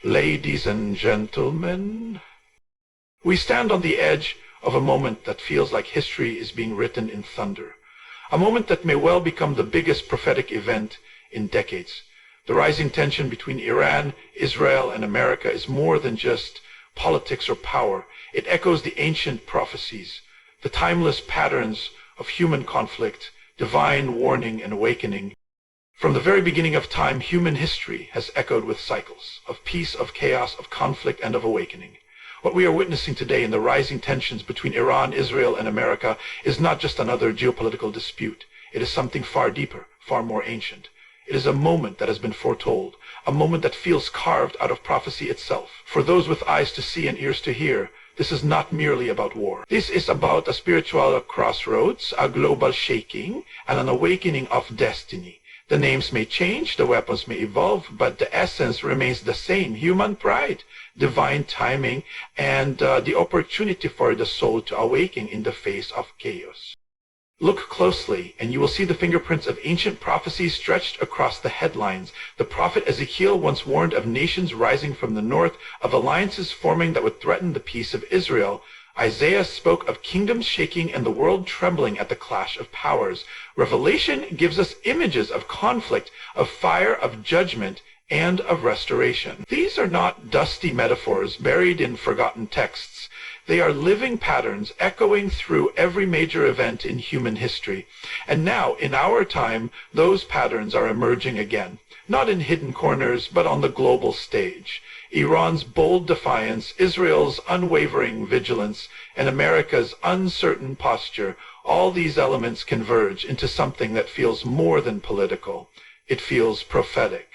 Ladies and gentlemen, we stand on the edge of a moment that feels like history is being written in thunder. A moment that may well become the biggest prophetic event in decades. The rising tension between Iran, Israel, and America is more than just politics or power. It echoes the ancient prophecies, the timeless patterns of human conflict, divine warning and awakening. From the very beginning of time, human history has echoed with cycles of peace, of chaos, of conflict, and of awakening. What we are witnessing today in the rising tensions between Iran, Israel, and America is not just another geopolitical dispute. It is something far deeper, far more ancient. It is a moment that has been foretold, a moment that feels carved out of prophecy itself. For those with eyes to see and ears to hear, this is not merely about war. This is about a spiritual crossroads, a global shaking, and an awakening of destiny. The names may change, the weapons may evolve, but the essence remains the same: human pride, divine timing, and the opportunity for the soul to awaken in the face of chaos. Look closely, and you will see the fingerprints of ancient prophecies stretched across the headlines. The prophet Ezekiel once warned of nations rising from the north, of alliances forming that would threaten the peace of Israel. Isaiah spoke of kingdoms shaking and the world trembling at the clash of powers. Revelation gives us images of conflict, of fire, of judgment, and of restoration. These are not dusty metaphors buried in forgotten texts. They are living patterns echoing through every major event in human history. And now, in our time, those patterns are emerging again, not in hidden corners, but on the global stage. Iran's bold defiance, Israel's unwavering vigilance, and America's uncertain posture, all these elements converge into something that feels more than political. It feels prophetic.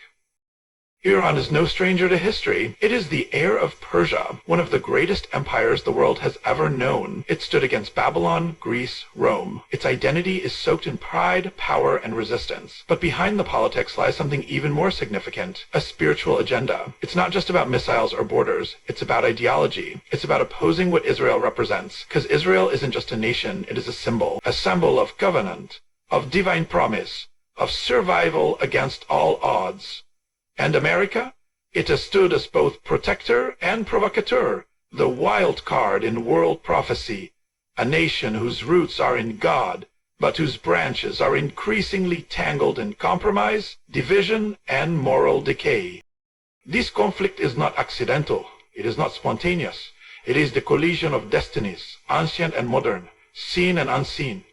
Iran is no stranger to history. It is the heir of Persia, one of the greatest empires the world has ever known. It stood against Babylon, Greece, Rome. Its identity is soaked in pride, power, and resistance. But behind the politics lies something even more significant: a spiritual agenda. It's not just about missiles or borders. It's about ideology. It's about opposing what Israel represents. Because Israel isn't just a nation, it is a symbol of covenant, of divine promise, of survival against all odds. And America? It has stood as both protector and provocateur, the wild card in world prophecy, a nation whose roots are in God, but whose branches are increasingly tangled in compromise, division, and moral decay. This conflict is not accidental. It is not spontaneous. It is the collision of destinies, ancient and modern, seen and unseen.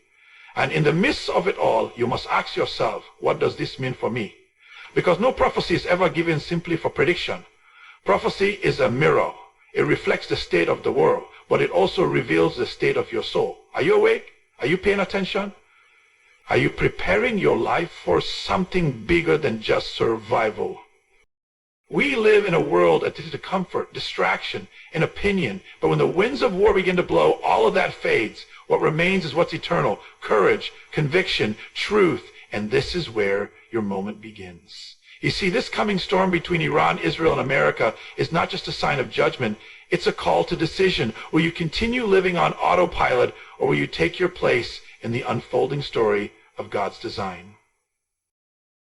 And in the midst of it all, you must ask yourself, what does this mean for me? Because no prophecy is ever given simply for prediction. Prophecy is a mirror. It reflects the state of the world, but it also reveals the state of your soul. Are you awake? Are you paying attention? Are you preparing your life for something bigger than just survival? We live in a world addicted to comfort, distraction, and opinion, but when the winds of war begin to blow, all of that fades. What remains is what's eternal: courage, conviction, truth, and this is where your moment begins. You see, this coming storm between Iran, Israel, and America is not just a sign of judgment. It's a call to decision. Will you continue living on autopilot, or will you take your place in the unfolding story of God's design?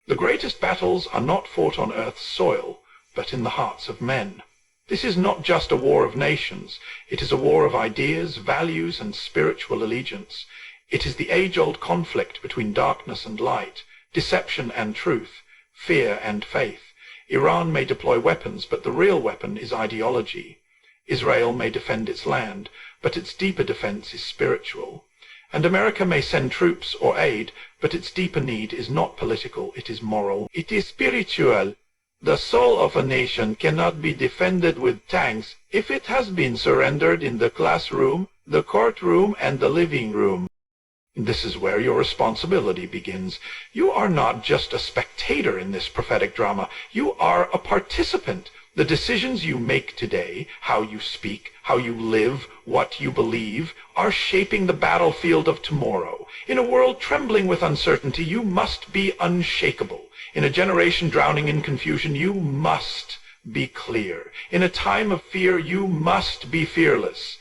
The greatest battles are not fought on earth's soil, but in the hearts of men. This is not just a war of nations. It is a war of ideas, values, and spiritual allegiance. It is the age-old conflict between darkness and light, deception and truth, fear and faith. Iran may deploy weapons, but the real weapon is ideology. Israel may defend its land, but its deeper defense is spiritual. And America may send troops or aid, but its deeper need is not political, it is moral. It is spiritual. The soul of a nation cannot be defended with tanks if it has been surrendered in the classroom, the courtroom, and the living room. This is where your responsibility begins. You are not just a spectator in this prophetic drama. You are a participant. The decisions you make today, how you speak, how you live, what you believe, are shaping the battlefield of tomorrow. In a world trembling with uncertainty, you must be unshakable. In a generation drowning in confusion, you must be clear. In a time of fear, you must be fearless.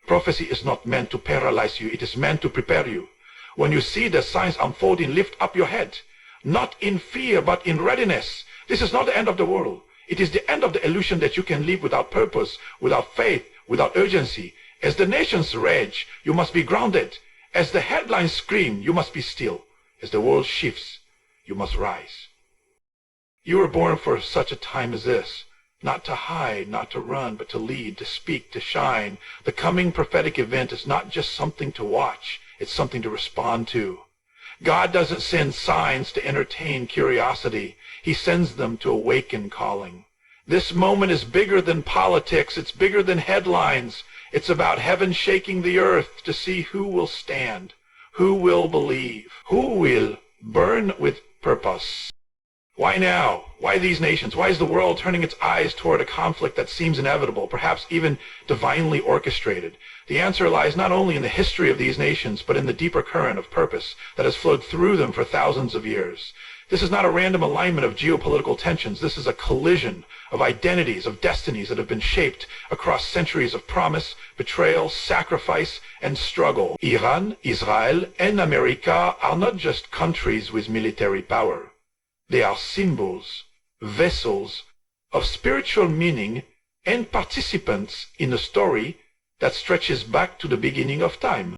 Prophecy is not meant to paralyze you. It is meant to prepare you. When you see the signs unfolding, lift up your head. Not in fear, but in readiness. This is not the end of the world. It is the end of the illusion that you can live without purpose, without faith, without urgency. As the nations rage, you must be grounded. As the headlines scream, you must be still. As the world shifts, you must rise. You were born for such a time as this. Not to hide, not to run, but to lead, to speak, to shine. The coming prophetic event is not just something to watch. It's something to respond to. God doesn't send signs to entertain curiosity. He sends them to awaken calling. This moment is bigger than politics. It's bigger than headlines. It's about heaven shaking the earth to see who will stand, who will believe, who will burn with purpose. Why now? Why these nations? Why is the world turning its eyes toward a conflict that seems inevitable, perhaps even divinely orchestrated? The answer lies not only in the history of these nations, but in the deeper current of purpose that has flowed through them for thousands of years. This is not a random alignment of geopolitical tensions. This is a collision of identities, of destinies that have been shaped across centuries of promise, betrayal, sacrifice, and struggle. Iran, Israel, and America are not just countries with military power. They are symbols, vessels of spiritual meaning and participants in a story that stretches back to the beginning of time.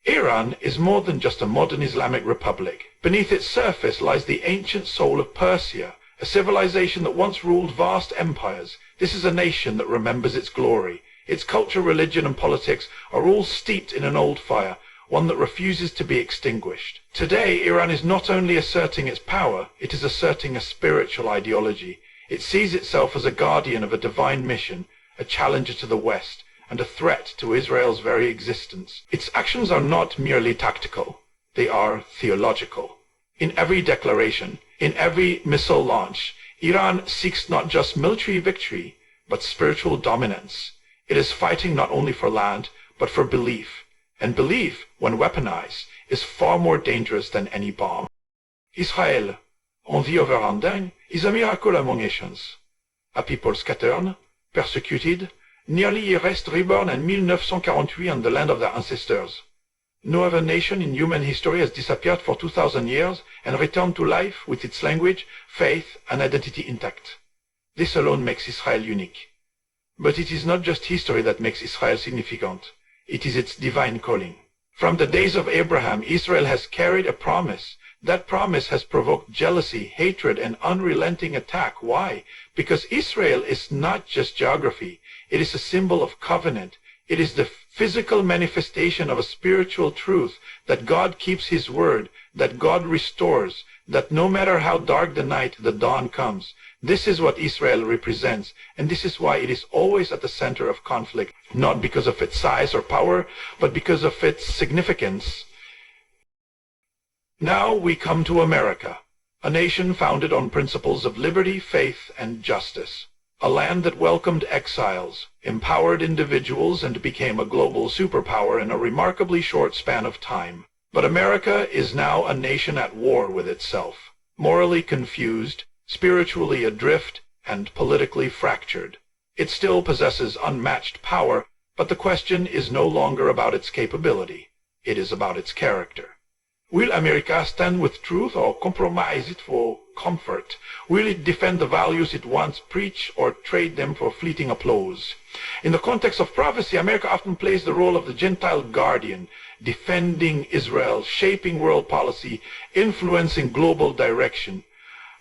Iran is more than just a modern Islamic republic. Beneath its surface lies the ancient soul of Persia, a civilization that once ruled vast empires. This is a nation that remembers its glory. Its culture, religion, and politics are all steeped in an old fire, one that refuses to be extinguished. Today, Iran is not only asserting its power, it is asserting a spiritual ideology. It sees itself as a guardian of a divine mission, a challenger to the West, and a threat to Israel's very existence. Its actions are not merely tactical. They are theological. In every declaration, in every missile launch, Iran seeks not just military victory, but spiritual dominance. It is fighting not only for land, but for belief. And belief, when weaponized, is far more dangerous than any bomb. Israel, on the other hand, is a miracle among nations. A people scattered, persecuted, nearly erased, reborn in 1948 on the land of their ancestors. No other nation in human history has disappeared for 2,000 years and returned to life with its language, faith, and identity intact. This alone makes Israel unique. But it is not just history that makes Israel significant. It is its divine calling. From the days of Abraham, Israel has carried a promise. That promise has provoked jealousy, hatred, and unrelenting attack. Why? Because Israel is not just geography. It is a symbol of covenant. It is the physical manifestation of a spiritual truth that God keeps His word, that God restores, that no matter how dark the night, the dawn comes. This is what Israel represents, and this is why it is always at the center of conflict, not because of its size or power, but because of its significance. Now we come to America, a nation founded on principles of liberty, faith, and justice. A land that welcomed exiles, empowered individuals, and became a global superpower in a remarkably short span of time. But America is now a nation at war with itself, morally confused, spiritually adrift, and politically fractured. It still possesses unmatched power, but the question is no longer about its capability. It is about its character. Will America stand with truth or compromise it for comfort? Will it defend the values it once preached or trade them for fleeting applause? In the context of prophecy, America often plays the role of the Gentile guardian, defending Israel, shaping world policy, influencing global direction.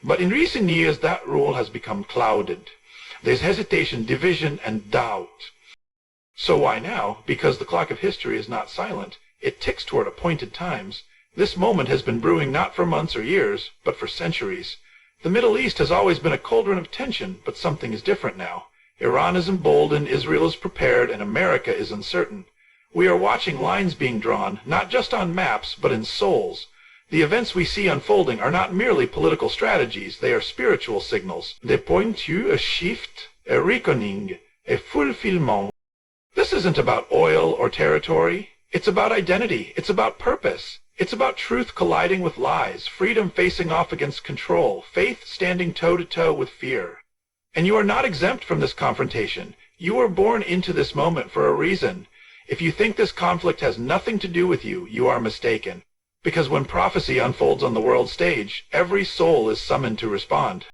But in recent years, that role has become clouded. There's hesitation, division, and doubt. So why now? Because the clock of history is not silent. It ticks toward appointed times. This moment has been brewing not for months or years, but for centuries. The Middle East has always been a cauldron of tension, but something is different now. Iran is emboldened, Israel is prepared, and America is uncertain. We are watching lines being drawn, not just on maps, but in souls. The events we see unfolding are not merely political strategies, they are spiritual signals. They point to a shift, a reckoning, a fulfillment. This isn't about oil or territory. It's about identity. It's about purpose. It's about truth colliding with lies, freedom facing off against control, faith standing toe-to-toe with fear. And you are not exempt from this confrontation. You were born into this moment for a reason. If you think this conflict has nothing to do with you, you are mistaken. Because when prophecy unfolds on the world stage, every soul is summoned to respond.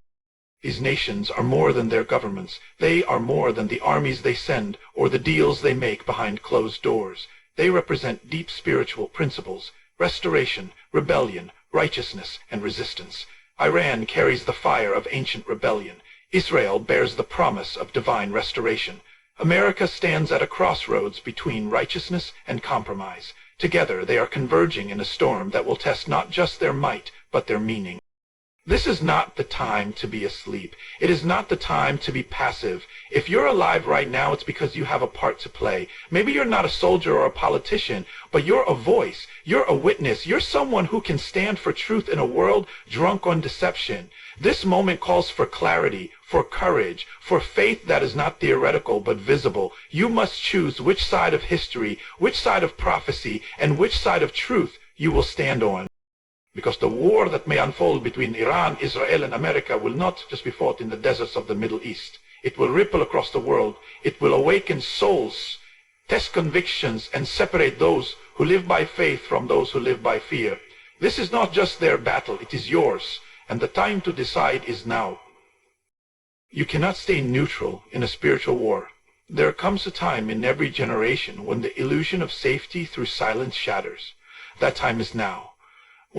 These nations are more than their governments. They are more than the armies they send or the deals they make behind closed doors. They represent deep spiritual principles: restoration, rebellion, righteousness, and resistance. Iran carries the fire of ancient rebellion. Israel bears the promise of divine restoration. America stands at a crossroads between righteousness and compromise. Together they are converging in a storm that will test not just their might, but their meaning. This is not the time to be asleep. It is not the time to be passive. If you're alive right now, it's because you have a part to play. Maybe you're not a soldier or a politician, but you're a voice. You're a witness. You're someone who can stand for truth in a world drunk on deception. This moment calls for clarity, for courage, for faith that is not theoretical but visible. You must choose which side of history, which side of prophecy, and which side of truth you will stand on. Because the war that may unfold between Iran, Israel, and America will not just be fought in the deserts of the Middle East. It will ripple across the world. It will awaken souls, test convictions, and separate those who live by faith from those who live by fear. This is not just their battle, it is yours, and the time to decide is now. You cannot stay neutral in a spiritual war. There comes a time in every generation when the illusion of safety through silence shatters. That time is now.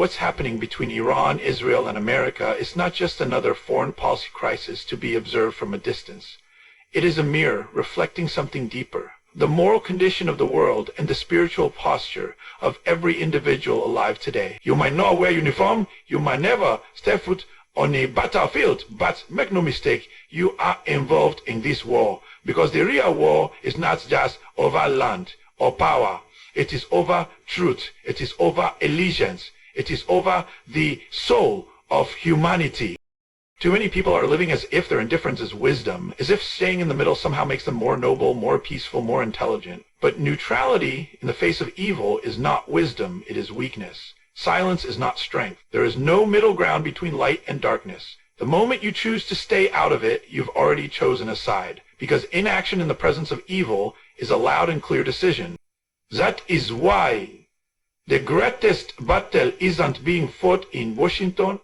What's happening between Iran, Israel, and America is not just another foreign policy crisis to be observed from a distance. It is a mirror reflecting something deeper, the moral condition of the world and the spiritual posture of every individual alive today. You might not wear uniform, you might never step foot on a battlefield, but make no mistake, you are involved in this war, because the real war is not just over land or power. It is over truth. It is over allegiance. It is over the soul of humanity. Too many people are living as if their indifference is wisdom, as if staying in the middle somehow makes them more noble, more peaceful, more intelligent. But neutrality in the face of evil is not wisdom, it is weakness. Silence is not strength. There is no middle ground between light and darkness. The moment you choose to stay out of it, you've already chosen a side, because inaction in the presence of evil is a loud and clear decision. That is why the greatest battle isn't being fought in Washington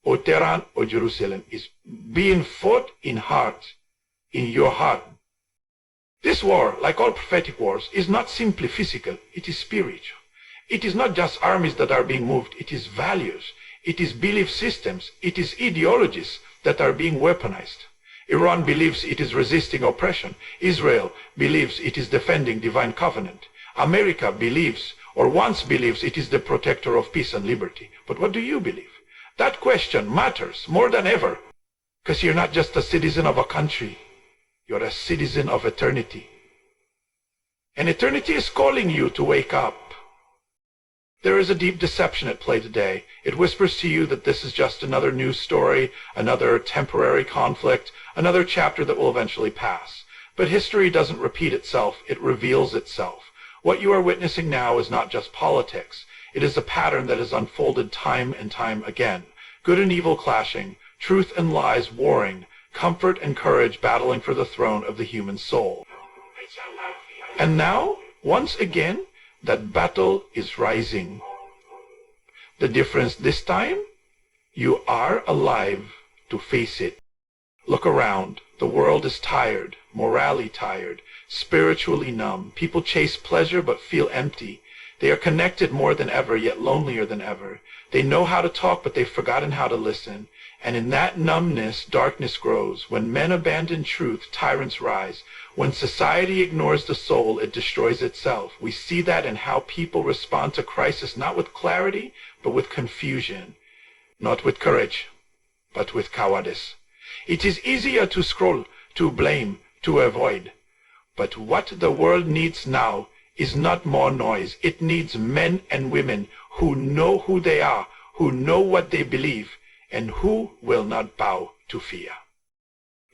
or Tehran or Jerusalem. It's being fought in heart, in your heart. This war, like all prophetic wars, is not simply physical. It is spiritual. It is not just armies that are being moved. It is values. It is belief systems. It is ideologies that are being weaponized. Iran believes it is resisting oppression. Israel believes it is defending divine covenant. America believes or once believes it is the protector of peace and liberty. But what do you believe? That question matters more than ever, because you're not just a citizen of a country, you're a citizen of eternity. And eternity is calling you to wake up. There is a deep deception at play today. It whispers to you that this is just another news story, another temporary conflict, another chapter that will eventually pass. But history doesn't repeat itself, it reveals itself. What you are witnessing now is not just politics. It is a pattern that has unfolded time and time again. Good and evil clashing, truth and lies warring, comfort and courage battling for the throne of the human soul. And now, once again, that battle is rising. The difference this time, you are alive to face it. Look around. The world is tired, morally tired, spiritually numb. People chase pleasure but feel empty. They are connected more than ever, yet lonelier than ever. They know how to talk, but they've forgotten how to listen. And in that numbness, darkness grows. When men abandon truth, tyrants rise. When society ignores the soul, it destroys itself. We see that in how people respond to crisis, not with clarity, but with confusion. Not with courage, but with cowardice. It is easier to scroll, to blame, to avoid. But what the world needs now is not more noise. It needs men and women who know who they are, who know what they believe, and who will not bow to fear.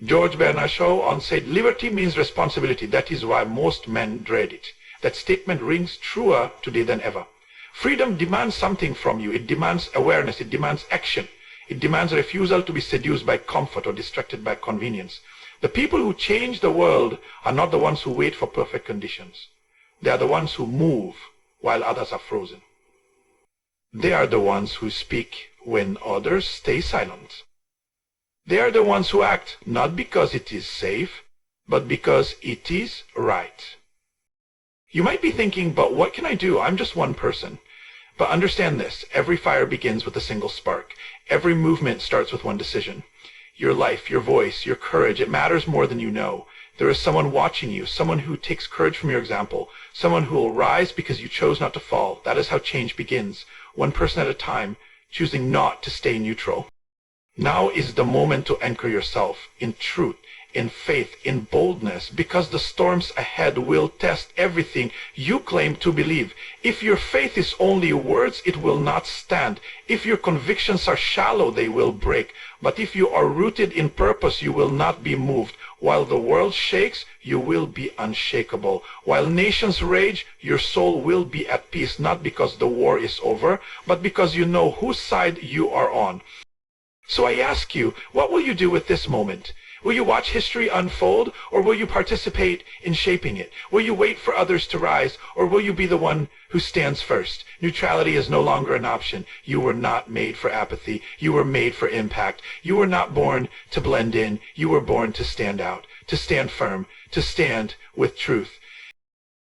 Georgebernardshaw once said, "Liberty means responsibility. That is why most men dread it." That statement rings truer today than ever. Freedom demands something from you. It demands awareness. It demands action. It demands a refusal to be seduced by comfort or distracted by convenience. The people who change the world are not the ones who wait for perfect conditions. They are the ones who move while others are frozen. They are the ones who speak when others stay silent. They are the ones who act not because it is safe, but because it is right. You might be thinking, but what can I do? I'm just one person. But understand this, every fire begins with a single spark. Every movement starts with one decision. Your life, your voice, your courage, it matters more than you know. There is someone watching you, someone who takes courage from your example, someone who will rise because you chose not to fall. That is how change begins, one person at a time, choosing not to stay neutral. Now is the moment to anchor yourself in truth, in faith, in boldness, because the storms ahead will test everything you claim to believe. If your faith is only words, it will not stand. If your convictions are shallow, they will break. But if you are rooted in purpose, you will not be moved. While the world shakes, you will be unshakable. While nations rage, your soul will be at peace, not because the war is over, but because you know whose side you are on. So I ask you, what will you do with this moment? Will you watch history unfold, or will you participate in shaping it? Will you wait for others to rise, or will you be the one who stands first? Neutrality is no longer an option. You were not made for apathy. You were made for impact. You were not born to blend in. You were born to stand out, to stand firm, to stand with truth.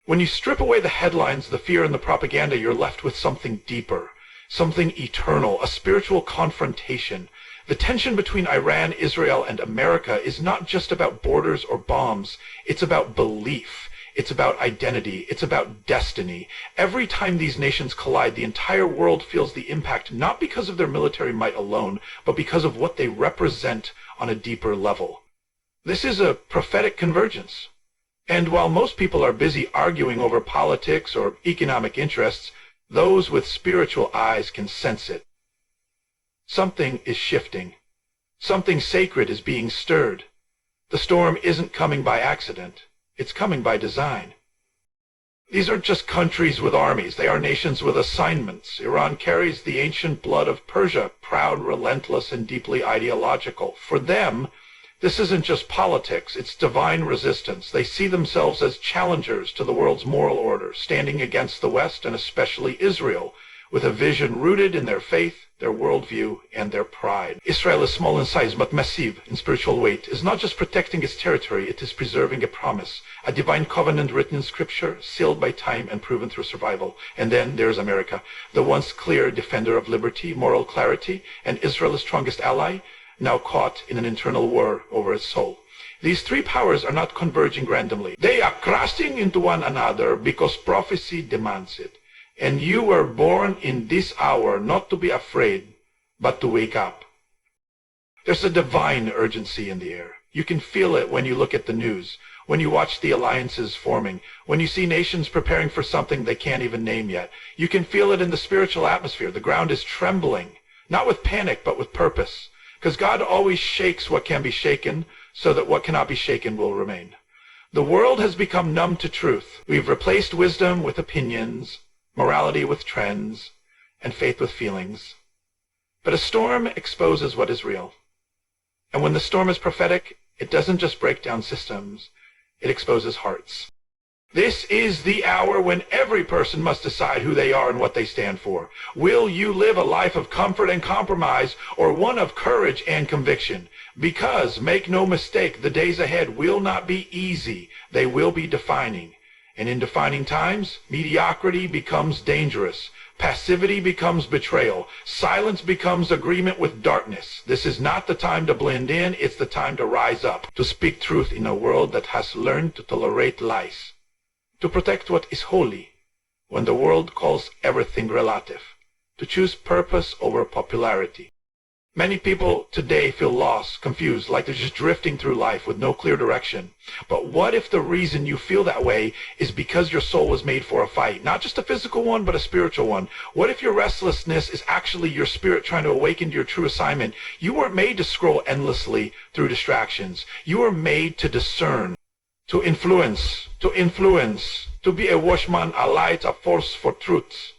When you strip away the headlines, the fear, and the propaganda, you're left with something deeper, something eternal, a spiritual confrontation. The tension between Iran, Israel, and America is not just about borders or bombs. It's about belief. It's about identity. It's about destiny. Every time these nations collide, the entire world feels the impact, not because of their military might alone, but because of what they represent on a deeper level. This is a prophetic convergence. And while most people are busy arguing over politics or economic interests, those with spiritual eyes can sense it. Something is shifting. Something sacred is being stirred. The storm isn't coming by accident. It's coming by design. These aren't just countries with armies. They are nations with assignments. Iran carries the ancient blood of Persia, proud, relentless, and deeply ideological. For them, this isn't just politics. It's divine resistance. They see themselves as challengers to the world's moral order, standing against the West and especially Israel, with a vision rooted in their faith, their worldview, and their pride. Israel is small in size, but massive in spiritual weight. Is not just protecting its territory, it is preserving a promise, a divine covenant written in Scripture, sealed by time and proven through survival. And then there's America, the once clear defender of liberty, moral clarity, and Israel's strongest ally, now caught in an internal war over its soul. These three powers are not converging randomly. They are crashing into one another because prophecy demands it. And you were born in this hour not to be afraid, but to wake up. There's a divine urgency in the air. You can feel it when you look at the news, when you watch the alliances forming, when you see nations preparing for something they can't even name yet. You can feel it in the spiritual atmosphere. The ground is trembling, not with panic, but with purpose. Because God always shakes what can be shaken, so that what cannot be shaken will remain. The world has become numb to truth. We've replaced wisdom with opinions, morality with trends, and faith with feelings. But a storm exposes what is real. And when the storm is prophetic, it doesn't just break down systems, it exposes hearts. This is the hour when every person must decide who they are and what they stand for. Will you live a life of comfort and compromise, or one of courage and conviction? Because, make no mistake, the days ahead will not be easy. They will be defining. And in defining times, mediocrity becomes dangerous. Passivity becomes betrayal. Silence becomes agreement with darkness. This is not the time to blend in. It's the time to rise up, to speak truth in a world that has learned to tolerate lies, to protect what is holy when the world calls everything relative, to choose purpose over popularity. Many people today feel lost, confused, like they're just drifting through life with no clear direction. But what if the reason you feel that way is because your soul was made for a fight? Not just a physical one, but a spiritual one. What if your restlessness is actually your spirit trying to awaken to your true assignment? You weren't made to scroll endlessly through distractions. You were made to discern, to influence, to be a watchman, a light, a force for truth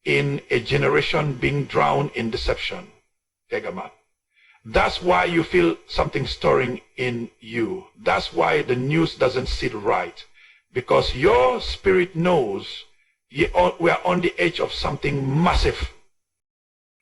in a generation being drowned in deception. That's why you feel something stirring in you. That's why the news doesn't sit right. Because your spirit knows we are on the edge of something massive.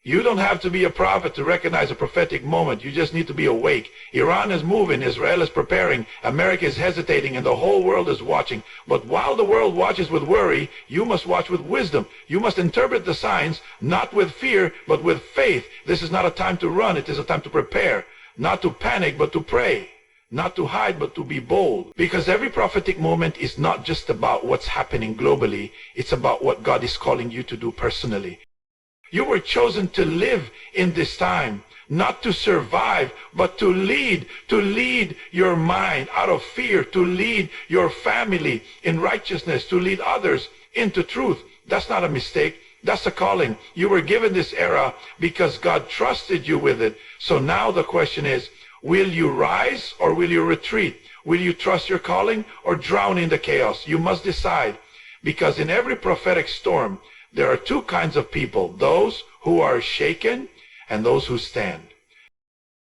You don't have to be a prophet to recognize a prophetic moment. You just need to be awake. Iran is moving. Israel is preparing. America is hesitating, and the whole world is watching. But while the world watches with worry, you must watch with wisdom. You must interpret the signs, not with fear, but with faith. This is not a time to run. It is a time to prepare. Not to panic, but to pray. Not to hide, but to be bold. Because every prophetic moment is not just about what's happening globally. It's about what God is calling you to do personally. You were chosen to live in this time, not to survive, but to lead your mind out of fear, to lead your family in righteousness, to lead others into truth. That's not a mistake. That's a calling. You were given this era because God trusted you with it. So now the question is, will you rise or will you retreat? Will you trust your calling or drown in the chaos? You must decide, because in every prophetic storm, there are two kinds of people, those who are shaken and those who stand.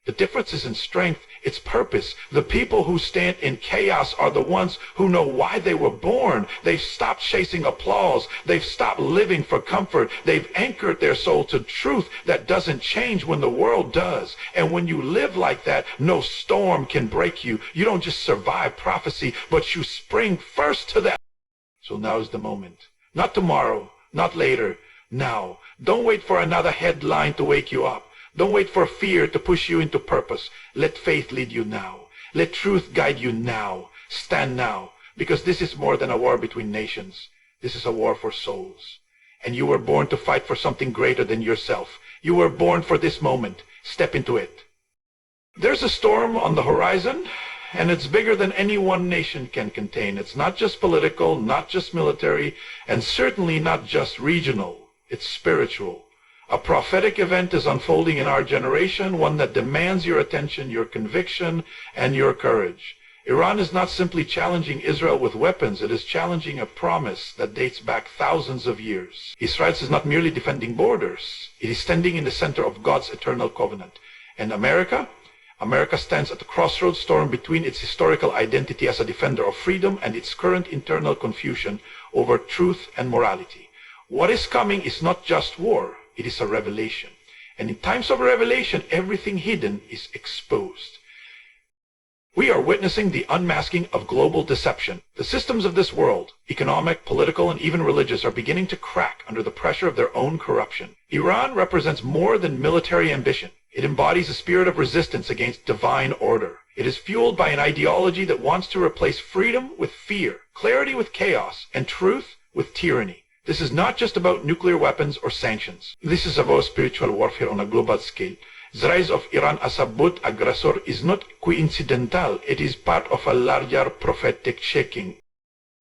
The difference is in strength, it's purpose. The people who stand in chaos are the ones who know why they were born. They've stopped chasing applause. They've stopped living for comfort. They've anchored their soul to truth that doesn't change when the world does. And when you live like that, no storm can break you. You don't just survive prophecy, but you spring first to that. So now is the moment. Not tomorrow. Not later, now. Don't wait for another headline to wake you up. Don't wait for fear to push you into purpose. Let faith lead you now. Let truth guide you now. Stand now. Because this is more than a war between nations. This is a war for souls. And you were born to fight for something greater than yourself. You were born for this moment. Step into it. There's a storm on the horizon, and it's bigger than any one nation can contain. It's not just political, not just military, and certainly not just regional. It's spiritual. A prophetic event is unfolding in our generation, one that demands your attention, your conviction, and your courage. Iran is not simply challenging Israel with weapons. It is challenging a promise that dates back thousands of years. Israel is not merely defending borders. It is standing in the center of God's eternal covenant. And America stands at the crossroads storm between its historical identity as a defender of freedom and its current internal confusion over truth and morality. What is coming is not just war, it is a revelation. And in times of revelation, everything hidden is exposed. We are witnessing the unmasking of global deception. The systems of this world, economic, political, and even religious, are beginning to crack under the pressure of their own corruption. Iran represents more than military ambition. It embodies a spirit of resistance against divine order. It is fueled by an ideology that wants to replace freedom with fear, clarity with chaos, and truth with tyranny. This is not just about nuclear weapons or sanctions. This is about spiritual warfare on a global scale. The rise of Iran as a bold aggressor is not coincidental. It is part of a larger prophetic shaking.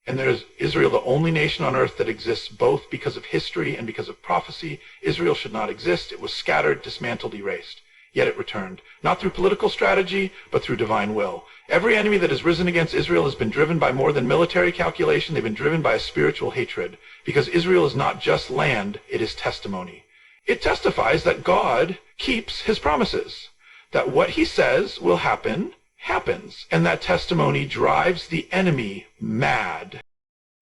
And there is Israel, the only nation on earth that exists both because of history and because of prophecy. Israel should not exist. It was scattered, dismantled, erased. Yet it returned, not through political strategy, but through divine will. Every enemy that has risen against Israel has been driven by more than military calculation. They've been driven by a spiritual hatred. Because Israel is not just land, it is testimony. It testifies that God keeps his promises, that what he says will happen, happens, and that testimony drives the enemy mad.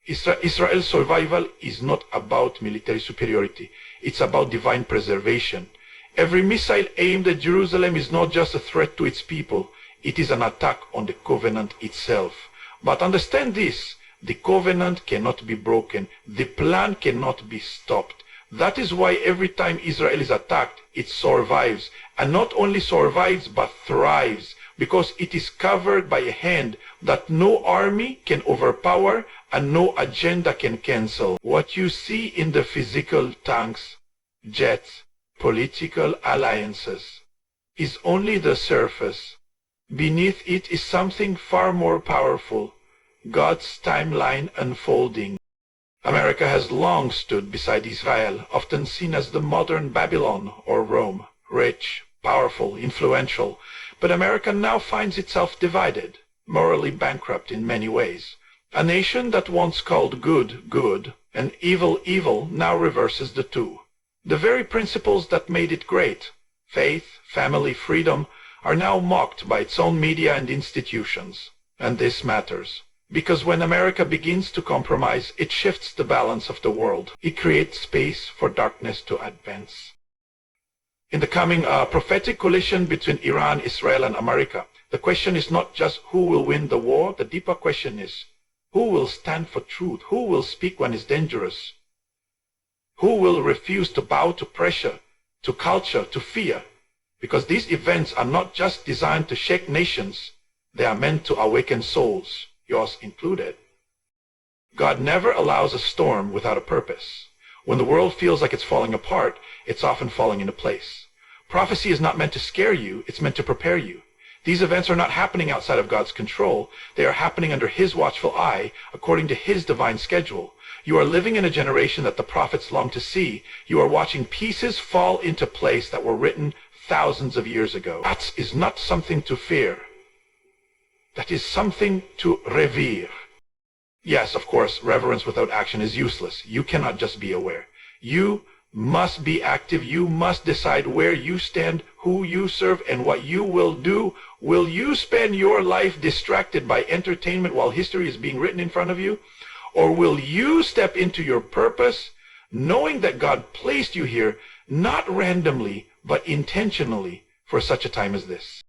Israel's survival is not about military superiority. It's about divine preservation. Every missile aimed at Jerusalem is not just a threat to its people. It is an attack on the covenant itself. But understand this, the covenant cannot be broken. The plan cannot be stopped. That is why every time Israel is attacked, it survives. And not only survives, but thrives. Because it is covered by a hand that no army can overpower and no agenda can cancel. What you see in the physical tanks, jets, political alliances is only the surface. Beneath it is something far more powerful, God's timeline unfolding. America has long stood beside Israel, often seen as the modern Babylon or Rome, rich, powerful, influential. But America now finds itself divided, morally bankrupt in many ways. A nation that once called good, good, and evil, evil, now reverses the two. The very principles that made it great, faith, family, freedom, are now mocked by its own media and institutions. And this matters. Because when America begins to compromise, it shifts the balance of the world. It creates space for darkness to advance. In the coming prophetic collision between Iran, Israel, and America, the question is not just who will win the war. The deeper question is, who will stand for truth? Who will speak when it's dangerous? Who will refuse to bow to pressure, to culture, to fear? Because these events are not just designed to shake nations, they are meant to awaken souls, yours included. God never allows a storm without a purpose. When the world feels like it's falling apart, it's often falling into place. Prophecy is not meant to scare you, it's meant to prepare you. These events are not happening outside of God's control. They are happening under His watchful eye, according to His divine schedule. You are living in a generation that the prophets long to see. You are watching pieces fall into place that were written thousands of years ago. That is not something to fear. That is something to revere. Yes, of course, reverence without action is useless. You cannot just be aware. You must be active. You must decide where you stand, who you serve, and what you will do. Will you spend your life distracted by entertainment while history is being written in front of you? Or will you step into your purpose, knowing that God placed you here, not randomly, but intentionally, for such a time as this?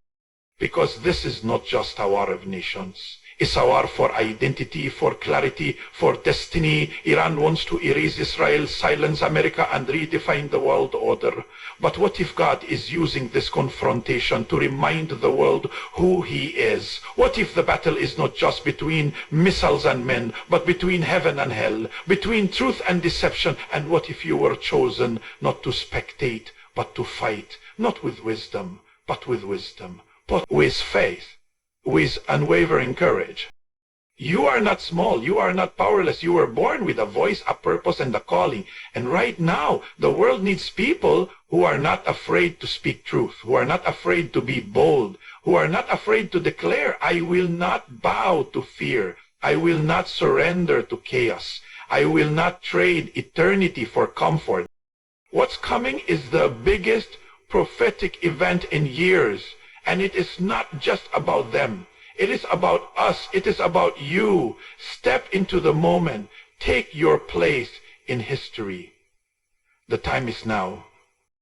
Because this is not just a war of nations. It's a war for identity, for clarity, for destiny. Iran wants to erase Israel, silence America, and redefine the world order. But what if God is using this confrontation to remind the world who He is? What if the battle is not just between missiles and men, but between heaven and hell, between truth and deception? And what if you were chosen not to spectate, but to fight, not with wisdom, but with wisdom, but with faith, with unwavering courage? You are not small. You are not powerless. You were born with a voice, a purpose, and a calling. And right now, the world needs people who are not afraid to speak truth, who are not afraid to be bold, who are not afraid to declare, I will not bow to fear. I will not surrender to chaos. I will not trade eternity for comfort. What's coming is the biggest prophetic event in years. And it is not just about them. It is about us. It is about you. Step into the moment. Take your place in history. The time is now.